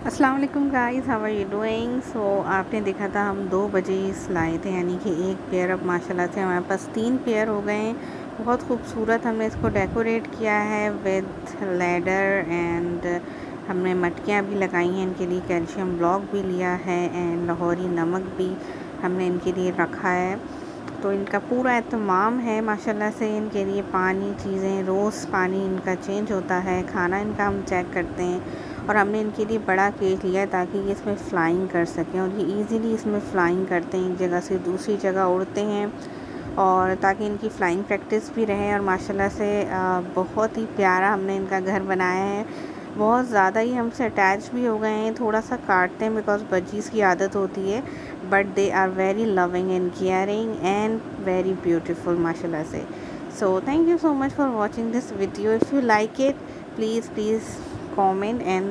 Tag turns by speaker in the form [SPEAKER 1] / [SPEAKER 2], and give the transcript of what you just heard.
[SPEAKER 1] अस्सलाम वालेकुम guys, how are you doing. So आपने देखा था हम 2 budgies लाए थे, यानी कि एक पेयर। अब माशाल्लाह से हमारे पास 3 पेयर हो गए हैं। बहुत खूबसूरत हमने इसको डेकोरेट किया है विद लैडर एंड हमने मटकियाँ भी लगाई हैं इनके लिए, कैल्शियम ब्लॉक भी लिया है एंड लाहौरी नमक भी हमने इनके लिए रखा है। तो इनका पूरा एहतमाम है माशाल्लाह से। इनके लिए पानी चीज़ें रोज़ पानी इनका चेंज होता है, खाना इनका हम चेक करते हैं। और हमने इनके लिए बड़ा केज लिया है ताकि ये इसमें फ़्लाइंग कर सकें, और ये इजीली इसमें फ़्लाइंग करते हैं, एक जगह से दूसरी जगह उड़ते हैं, और ताकि इनकी फ़्लाइंग प्रैक्टिस भी रहे। और माशाल्लाह से बहुत ही प्यारा हमने इनका घर बनाया है। बहुत ज़्यादा ही हमसे अटैच भी हो गए हैं, थोड़ा सा काटते हैं बिकॉज़ बजीज़ की आदत होती है, but they are very loving and caring and very beautiful माशाल्लाह से। So thank you so much for watching this video. If you like it, please comment and